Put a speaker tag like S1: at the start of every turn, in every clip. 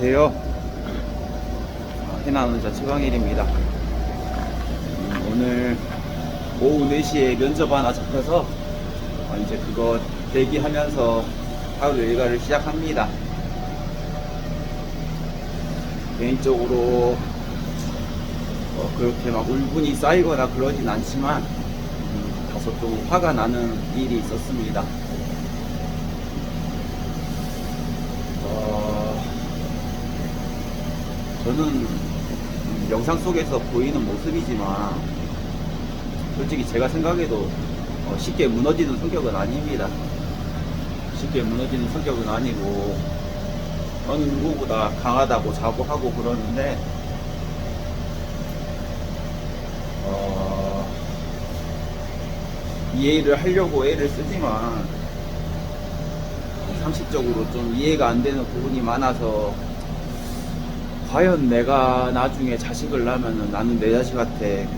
S1: 안녕하세요. 해남운자 최광일입니다. 오늘 오후 4시에 면접 하나 잡혀서 이제 그거 대기하면서 하루 일과를 시작합니다. 개인적으로 그렇게 막 울분이 쌓이거나 그러진 않지만 다소 좀 화가 나는 일이 있었습니다. 저는 영상 속에서 보이는 모습이지만 솔직히 제가 생각해도 쉽게 무너지는 성격은 아닙니다. 쉽게 무너지는 성격은 아니고 어느 누구보다 강하다고 자부하고 그러는데 이해를 하려고 애를 쓰지만 상식적으로 좀 이해가 안 되는 부분이 많아서 과연 내가 나중에 자식을 낳으면 나는 내 자식한테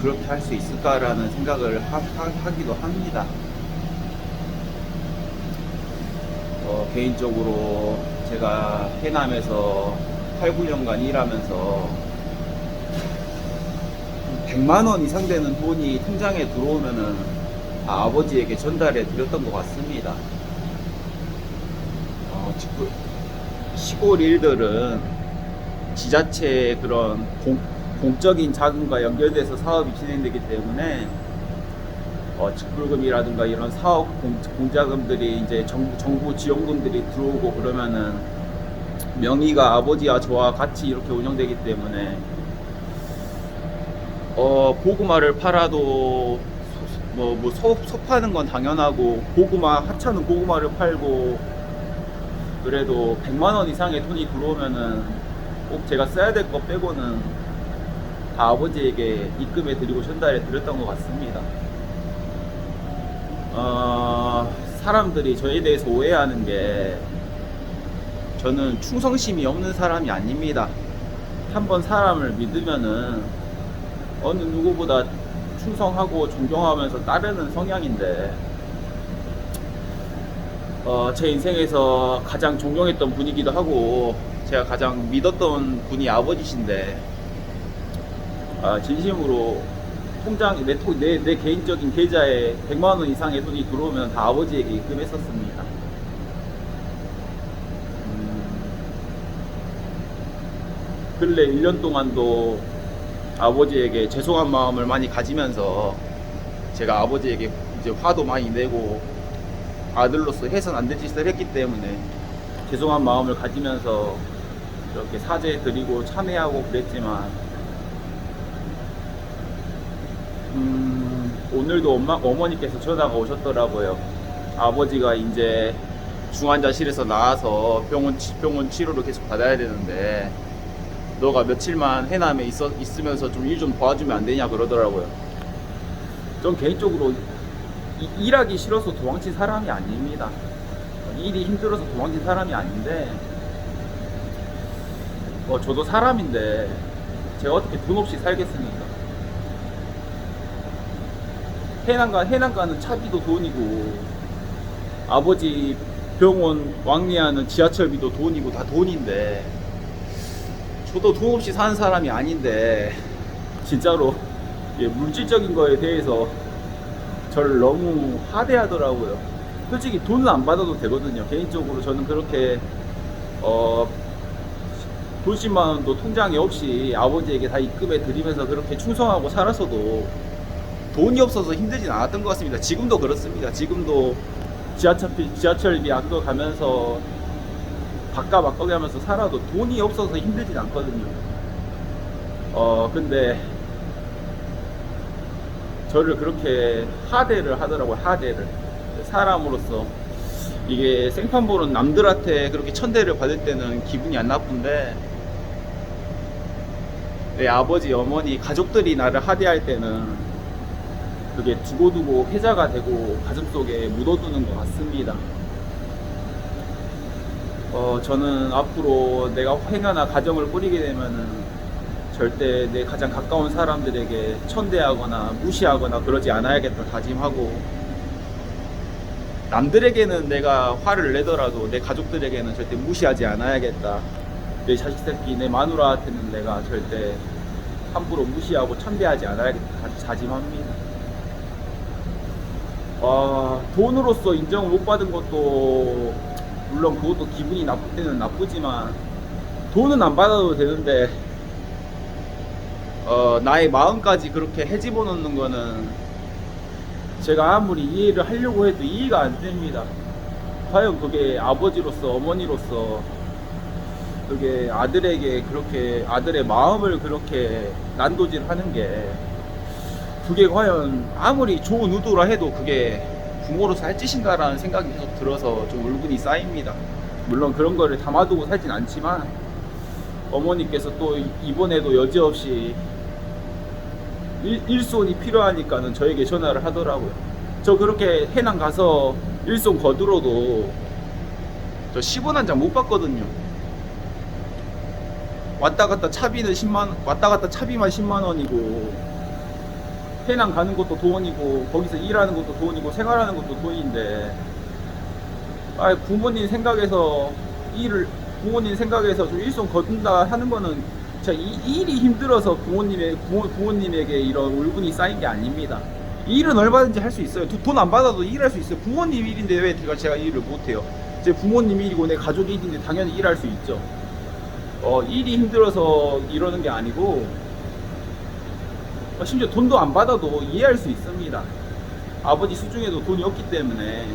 S1: 그렇게 할 수 있을까라는 생각을 하기도 합니다. 개인적으로 제가 해남에서 8, 9년간 일하면서 100만원 이상 되는 돈이 통장에 들어오면은 다 아버지에게 전달해 드렸던 것 같습니다. 시골 일들은 지자체의 그런 공적인 자금과 연결돼서 사업이 진행되기 때문에 직불금이라든가 이런 사업 공자금들이 이제 정부 지원금들이 들어오고 그러면은 명의가 아버지와 저와 같이 이렇게 운영되기 때문에 고구마를 팔아도 소 파는 건 당연하고 하찮은 고구마를 팔고 그래도 100만원 이상의 돈이 들어오면은 꼭 제가 써야 될 것 빼고는 다 아버지에게 입금해 드리고 전달해 드렸던 것 같습니다. 사람들이 저에 대해서 오해하는 게 저는 충성심이 없는 사람이 아닙니다. 한번 사람을 믿으면은 어느 누구보다 충성하고 존경하면서 따르는 성향인데 제 인생에서 가장 존경했던 분이기도 하고 제가 가장 믿었던 분이 아버지신데 진심으로 통장 내 개인적인 계좌에 100만원 이상의 돈이 들어오면 다 아버지에게 입금했었습니다. 근래 1년 동안도 아버지에게 죄송한 마음을 많이 가지면서 제가 아버지에게 이제 화도 많이 내고 아들로서 해선 안 될 짓을 했기 때문에 죄송한 마음을 가지면서 이렇게 사죄 드리고 참회하고 그랬지만 오늘도 어머니께서 전화가 오셨더라고요. 아버지가 이제 중환자실에서 나와서 병원 치료를 계속 받아야 되는데 너가 며칠만 해남에 있으면서 좀 일 좀 도와주면 안 되냐 그러더라고요. 전 개인적으로 일하기 싫어서 도망친 사람이 아닙니다. 일이 힘들어서 도망친 사람이 아닌데 저도 사람인데 제가 어떻게 돈 없이 살겠습니까? 해남 가는 차비도 돈이고 아버지 병원 왕래하는 지하철비도 돈이고 다 돈인데 저도 돈 없이 사는 사람이 아닌데 진짜로 물질적인 거에 대해서 저를 너무 하대하더라고요. 솔직히 돈은 안 받아도 되거든요. 개인적으로 저는 그렇게 돈 10만원도 통장에 없이 아버지에게 다 입금해 드리면서 그렇게 충성하고 살았어도 돈이 없어서 힘들진 않았던 것 같습니다. 지금도 그렇습니다. 지금도 지하철비 아껴 가면서 바꿔 가면서 살아도 돈이 없어서 힘들진 않거든요. 근데 저를 그렇게 하대를 하더라고요. 하대를. 사람으로서 이게 생판 보는 남들한테 그렇게 천대를 받을 때는 기분이 안 나쁜데 내 아버지, 어머니, 가족들이 나를 하대할 때는 그게 두고두고 회자가 되고 가슴속에 묻어두는 것 같습니다. 저는 앞으로 내가 행여나 가정을 꾸리게 되면은 절대 내 가장 가까운 사람들에게 천대하거나 무시하거나 그러지 않아야겠다 다짐하고 남들에게는 내가 화를 내더라도 내 가족들에게는 절대 무시하지 않아야겠다 내 자식 새끼, 내 마누라한테는 내가 절대 함부로 무시하고 천대하지 않아야겠다 다짐합니다. 돈으로서 인정을 못 받은 것도 물론 그것도 기분이 나쁠 때는 나쁘지만 돈은 안 받아도 되는데 나의 마음까지 그렇게 헤집어 놓는 거는 제가 아무리 이해를 하려고 해도 이해가 안 됩니다. 과연 그게 아버지로서 어머니로서 그게 아들에게 그렇게 아들의 마음을 그렇게 난도질하는 게 그게 과연 아무리 좋은 의도라 해도 그게 부모로서 할 짓인가라는 생각이 계속 들어서 좀 울분이 쌓입니다. 물론 그런 거를 담아두고 살진 않지만 어머니께서 또 이번에도 여지없이 일손이 필요하니까는 저에게 전화를 하더라고요. 저 그렇게 해남 가서 일손 거들어도 저 10원 한 장 못 받거든요. 왔다 갔다 차비는 10만, 왔다 갔다 차비만 10만 원이고 해남 가는 것도 돈이고 거기서 일하는 것도 돈이고 생활하는 것도 돈인데 부모님 생각에서 부모님 생각에서 좀 일손 거둔다 하는 거는 제가 이 일이 힘들어서 부모님에게 이런 울분이 쌓인 게 아닙니다. 일은 얼마든지 할 수 있어요. 돈 안 받아도 일할 수 있어요. 부모님 일인데 왜 제가 일을 못해요? 제 부모님 일이고 내 가족 일인데 당연히 일할 수 있죠. 일이 힘들어서 이러는 게 아니고 심지어 돈도 안 받아도 이해할 수 있습니다. 아버지 수중에도 돈이 없기 때문에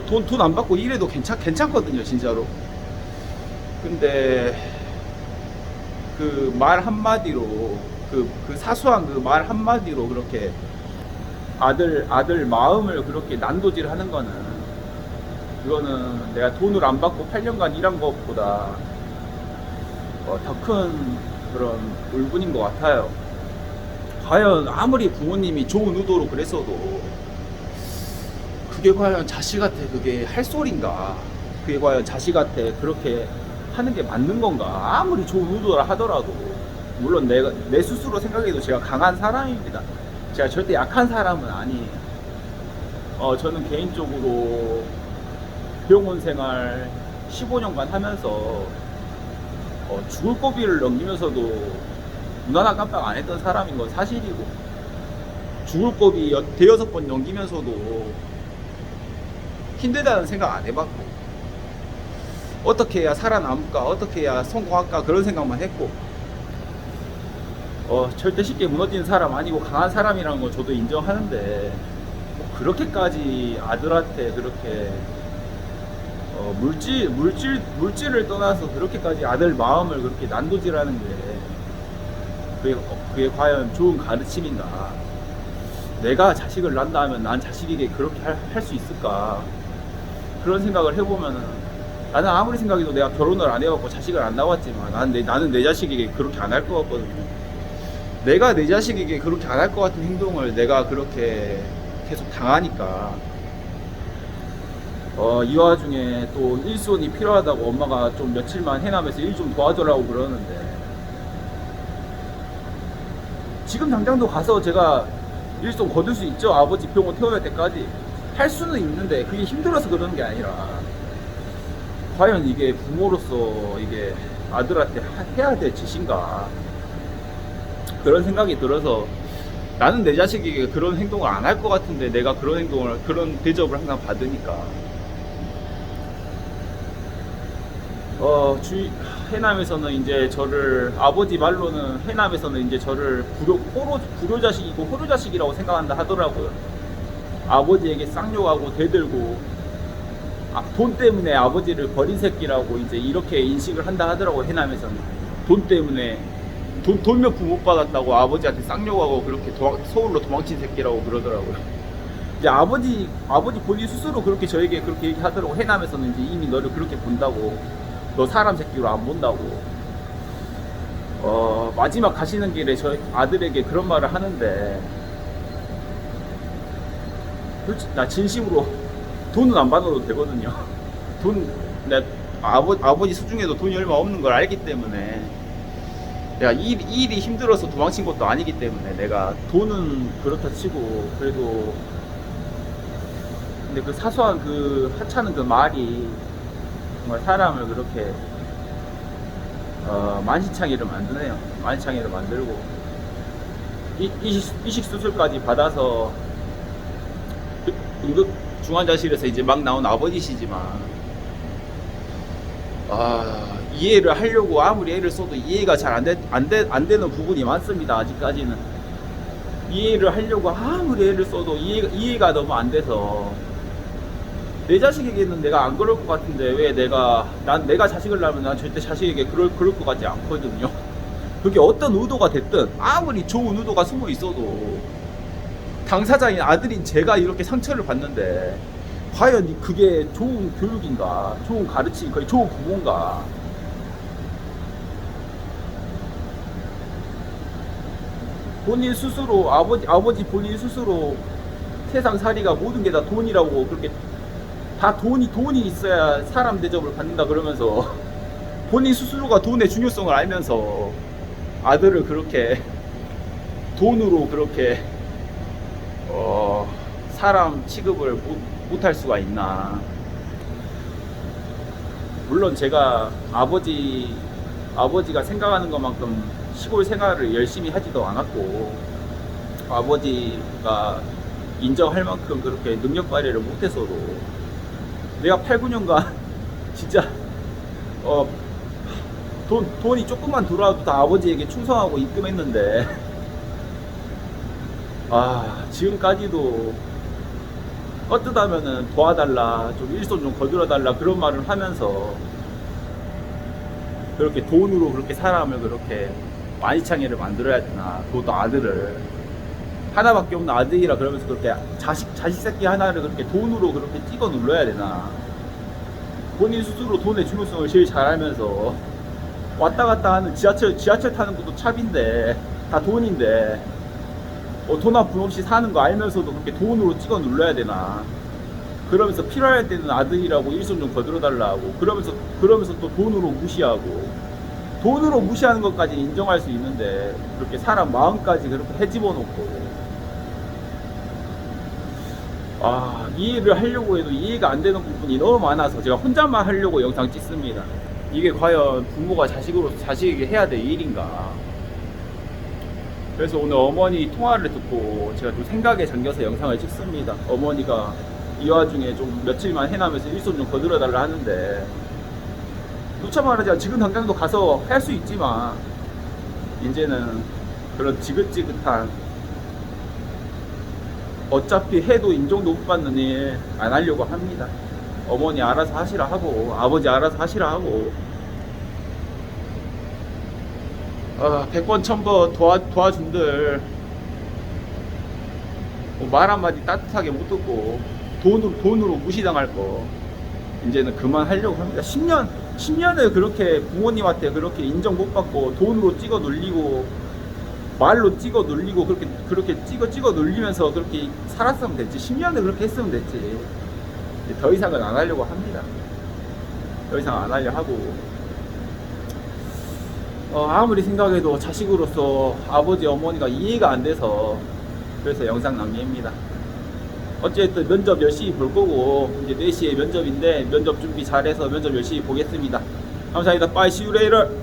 S1: 돈 안 받고 일해도 괜찮거든요, 진짜로. 근데 그 말 한마디로 그 사소한 그 말 한마디로 그렇게 아들 마음을 그렇게 난도질 하는 거는 그거는 내가 돈을 안 받고 8년간 일한 것보다 더 큰 그런 울분인 것 같아요. 과연 아무리 부모님이 좋은 의도로 그랬어도 그게 과연 자식한테 그게 할 소린가? 그게 과연 자식한테 그렇게 하는 게 맞는 건가? 아무리 좋은 의도라 하더라도 물론 내 스스로 생각해도 제가 강한 사람입니다. 제가 절대 약한 사람은 아니에요. 저는 개인적으로 병원 생활 15년간 하면서 죽을 고비를 넘기면서도 눈 하나 깜빡 안 했던 사람인 건 사실이고 죽을 고비 대여섯 번 넘기면서도 힘들다는 생각 안 해봤고 어떻게 해야 살아남을까 어떻게 해야 성공할까 그런 생각만 했고 절대 쉽게 무너지는 사람 아니고 강한 사람이라는 걸 저도 인정하는데 뭐 그렇게까지 아들한테 그렇게 물질을 떠나서 그렇게까지 아들 마음을 그렇게 난도질하는 게 그게 과연 좋은 가르침인가? 내가 자식을 낳는다 하면 난 자식에게 그렇게 할 수 있을까? 그런 생각을 해보면은 나는 아무리 생각해도 내가 결혼을 안 해갖고 자식을 안 낳았지만 나는 내 자식에게 그렇게 안 할 것 같거든요. 내가 내 자식에게 그렇게 안 할 것 같은 행동을 내가 그렇게 계속 당하니까 이 와중에 또 일손이 필요하다고 엄마가 좀 며칠만 해남에서 일 좀 도와주라고 그러는데 지금 당장도 가서 제가 일손 거둘 수 있죠. 아버지 병원 태어날 때까지 할 수는 있는데 그게 힘들어서 그러는 게 아니라 과연 이게 부모로서 이게 아들한테 해야 될 짓인가 그런 생각이 들어서 나는 내 자식에게 그런 행동을 안 할 것 같은데 내가 그런 대접을 항상 받으니까 해남에서는 이제 저를 아버지 말로는 해남에서는 이제 저를 불효자식이고 호료자식이라고 생각한다 하더라고요. 아버지에게 쌍욕하고 대들고 돈 때문에 아버지를 버린 새끼라고 이제 이렇게 인식을 한다 하더라고요. 해남에서는 돈 때문에 돈 몇 푼 못 받았다고 아버지한테 쌍욕하고 그렇게 서울로 도망친 새끼라고 그러더라고요. 이제 아버지 본인 스스로 그렇게 저에게 그렇게 얘기하더라고. 해남에서는 이제 이미 너를 그렇게 본다고. 너 사람 새끼로 안 본다고. 마지막 가시는 길에 저희 아들에게 그런 말을 하는데 솔직히 나 진심으로 돈은 안 받아도 되거든요. 내 아버지 수중에도 돈이 얼마 없는 걸 알기 때문에 내가 일이 힘들어서 도망친 것도 아니기 때문에 내가 돈은 그렇다 치고 그래도 근데 그 사소한 그 하찮은 그 말이 정말 사람을 그렇게 만신창이를 만드네요. 만신창이를 만들고 이식 수술까지 받아서 응급 중환자실에서 이제 막 나온 아버지시지만 이해를 하려고 아무리 애를 써도 이해가 잘 안 되는 부분이 많습니다. 아직까지는 이해를 하려고 아무리 애를 써도 이해가 너무 안 돼서 내 자식에게는 내가 안 그럴 것 같은데 왜 내가 자식을 낳으면 난 절대 자식에게 그럴 것 같지 않거든요. 그게 어떤 의도가 됐든 아무리 좋은 의도가 숨어 있어도 당사자인 아들인 제가 이렇게 상처를 받는데 과연 그게 좋은 교육인가, 좋은 가르침, 거의 좋은 부모인가. 본인 스스로 아버지 본인 스스로 세상살이가 모든 게 다 돈이라고 그렇게 다 돈이 있어야 사람 대접을 받는다 그러면서 본인 스스로가 돈의 중요성을 알면서 아들을 그렇게 돈으로 그렇게 사람 취급을 못할 수가 있나. 물론 제가 아버지가 생각하는 것만큼 시골 생활을 열심히 하지도 않았고 아버지가 인정할 만큼 그렇게 능력 발휘를 못했어도 내가 8, 9년간 진짜 돈이 조금만 들어와도 다 아버지에게 충성하고 입금했는데 지금까지도 껐듯하면은 도와달라, 좀 일손 좀 거들어달라 그런 말을 하면서 그렇게 돈으로 그렇게 사람을 그렇게 만이창이를 만들어야 되나. 그것도 아들을 하나밖에 없는 아들이라 그러면서 그렇게 자식 새끼 하나를 그렇게 돈으로 그렇게 찍어 눌러야 되나. 본인 스스로 돈의 중요성을 제일 잘 알면서 왔다 갔다 하는 지하철 타는 것도 차비인데 다 돈인데 돈 한 푼 없이 사는 거 알면서도 그렇게 돈으로 찍어 눌러야 되나. 그러면서 필요할 때는 아들이라고 일손 좀 거들어 달라고 그러면서 또 돈으로 무시하는 것까지 인정할 수 있는데 그렇게 사람 마음까지 그렇게 헤집어 놓고 이해를 하려고 해도 이해가 안 되는 부분이 너무 많아서 제가 혼자만 하려고 영상 찍습니다. 이게 과연 부모가 자식에게 해야 될 일인가. 그래서 오늘 어머니 통화를 듣고 제가 좀 생각에 잠겨서 영상을 찍습니다. 어머니가 이 와중에 좀 며칠만 해나면서 일손 좀 거들어 달라 하는데 누차 말하자면 지금 당장도 가서 할 수 있지만 이제는 그런 지긋지긋한 어차피 해도 인정도 못 받는 일 안 하려고 합니다. 어머니 알아서 하시라 하고 아버지 알아서 하시라 하고 100번 1000번 도와준들 말 한마디 따뜻하게 못 듣고 돈으로 무시당할 거 이제는 그만하려고 합니다. 10년을 그렇게 부모님한테 그렇게 인정 못 받고 돈으로 찍어 놀리고 말로 찍어 놀리고 그렇게 찍어 놀리면서 그렇게 살았으면 됐지. 10년을 그렇게 했으면 됐지. 더 이상은 안 하려고 합니다. 더 이상 안 하려 하고 아무리 생각해도 자식으로서 아버지 어머니가 이해가 안 돼서 그래서 영상 남깁니다. 어쨌든 면접 열심히 볼 거고 이제 4시에 면접인데 면접 준비 잘해서 면접 열심히 보겠습니다. 감사합니다. Bye. See you later.